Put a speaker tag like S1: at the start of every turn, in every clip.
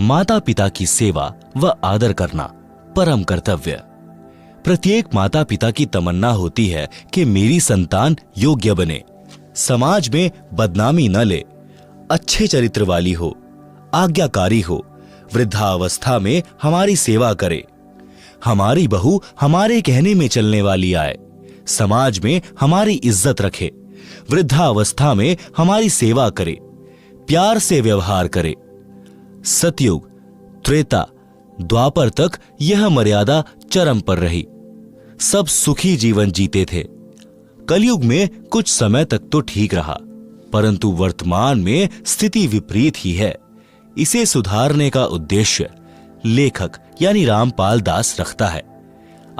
S1: माता पिता की सेवा व आदर करना परम कर्तव्य। प्रत्येक माता पिता की तमन्ना होती है कि मेरी संतान योग्य बने, समाज में बदनामी न ले, अच्छे चरित्र वाली हो, आज्ञाकारी हो, वृद्धावस्था में हमारी सेवा करे, हमारी बहू हमारे कहने में चलने वाली आए, समाज में हमारी इज्जत रखे, वृद्धावस्था में हमारी सेवा करे, प्यार से व्यवहार करे। सतयुग, त्रेता, द्वापर तक यह मर्यादा चरम पर रही। सब सुखी जीवन जीते थे। कलयुग में कुछ समय तक तो ठीक रहा, परंतु वर्तमान में स्थिति विपरीत ही है। इसे सुधारने का उद्देश्य लेखक यानी रामपाल दास रखता है।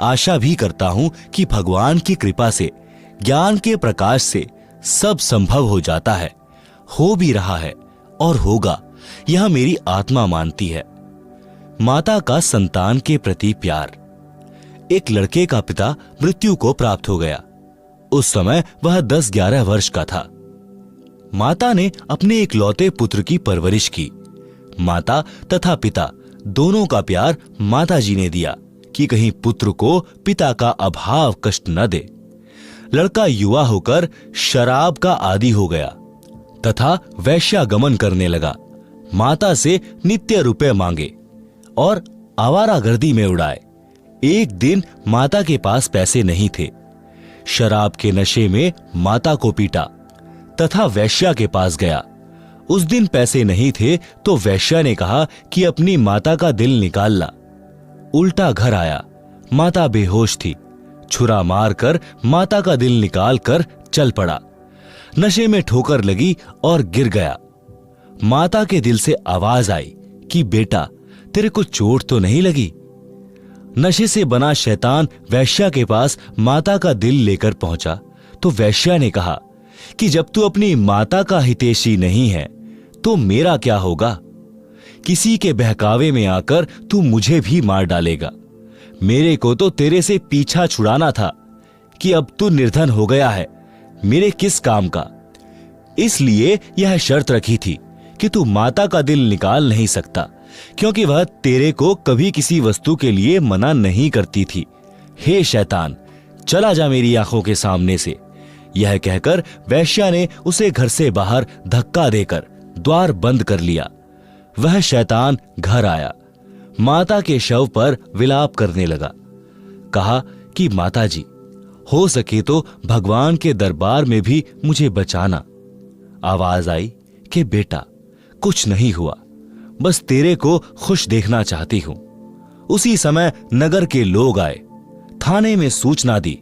S1: आशा भी करता हूं कि भगवान की कृपा से, ज्ञान के प्रकाश से सब संभव हो जाता है, हो भी रहा है और होगा, यह मेरी आत्मा मानती है। माता का संतान के प्रति प्यार। एक लड़के का पिता मृत्यु को प्राप्त हो गया। उस समय वह 10-11 वर्ष का था। माता ने अपने इकलौते पुत्र की परवरिश की। माता तथा पिता दोनों का प्यार माताजी ने दिया कि कहीं पुत्र को पिता का अभाव कष्ट न दे। लड़का युवा होकर शराब का आदी हो गया तथा वैश्यागमन करने लगा। माता से नित्य रुपए मांगे और आवारागर्दी में उड़ाए। एक दिन माता के पास पैसे नहीं थे। शराब के नशे में माता को पीटा तथा वैश्या के पास गया। उस दिन पैसे नहीं थे तो वैश्या ने कहा कि अपनी माता का दिल निकाल ला। उल्टा घर आया, माता बेहोश थी। छुरा मारकर माता का दिल निकाल कर चल पड़ा। नशे में ठोकर लगी और गिर गया। माता के दिल से आवाज आई कि बेटा, तेरे को चोट तो नहीं लगी? नशे से बना शैतान वैश्या के पास माता का दिल लेकर पहुंचा तो वैश्या ने कहा कि जब तू अपनी माता का हितैषी नहीं है तो मेरा क्या होगा? किसी के बहकावे में आकर तू मुझे भी मार डालेगा। मेरे को तो तेरे से पीछा छुड़ाना था कि अब तू निर्धन हो गया है, मेरे किस काम का? इसलिए यह शर्त रखी थी कि तू माता का दिल निकाल नहीं सकता, क्योंकि वह तेरे को कभी किसी वस्तु के लिए मना नहीं करती थी। हे शैतान, चला जा मेरी आंखों के सामने से। यह कहकर वैश्या ने उसे घर से बाहर धक्का देकर द्वार बंद कर लिया। वह शैतान घर आया, माता के शव पर विलाप करने लगा। कहा कि माताजी, हो सके तो भगवान के दरबार में भी मुझे बचाना। आवाज आई कि बेटा, कुछ नहीं हुआ, बस तेरे को खुश देखना चाहती हूं। उसी समय नगर के लोग आए, थाने में सूचना दी।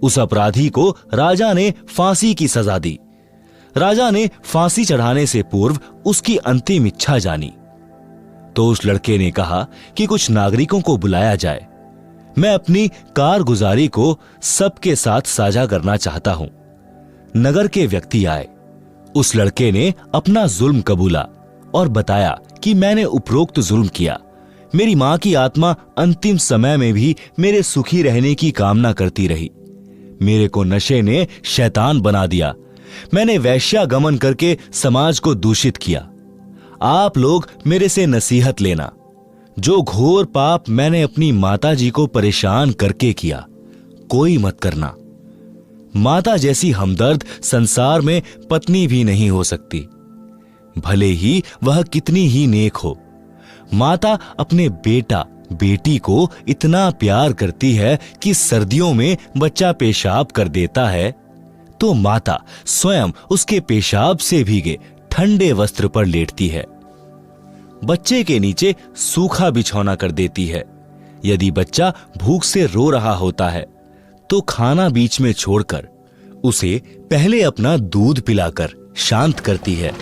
S1: उस अपराधी को राजा ने फांसी की सजा दी। राजा ने फांसी चढ़ाने से पूर्व उसकी अंतिम इच्छा जानी। तो उस लड़के ने कहा कि कुछ नागरिकों को बुलाया जाए, मैं अपनी कारगुजारी को सबके साथ साझा करना चाहता हूं। नगर के व्यक्ति आए। उस लड़के ने अपना जुल्म कबूला और बताया कि मैंने उपरोक्त जुल्म किया। मेरी मां की आत्मा अंतिम समय में भी मेरे सुखी रहने की कामना करती रही। मेरे को नशे ने शैतान बना दिया। मैंने वैश्यागमन करके समाज को दूषित किया। आप लोग मेरे से नसीहत लेना। जो घोर पाप मैंने अपनी माताजी को परेशान करके किया, कोई मत करना। माता जैसी हमदर्द संसार में पत्नी भी नहीं हो सकती, भले ही वह कितनी ही नेक हो। माता अपने बेटा बेटी को इतना प्यार करती है कि सर्दियों में बच्चा पेशाब कर देता है तो माता स्वयं उसके पेशाब से भीगे ठंडे वस्त्र पर लेटती है। बच्चे के नीचे सूखा बिछौना कर देती है। यदि बच्चा भूख से रो रहा होता है तो खाना बीच में छोड़कर उसे पहले अपना दूध पिलाकर शांत करती है।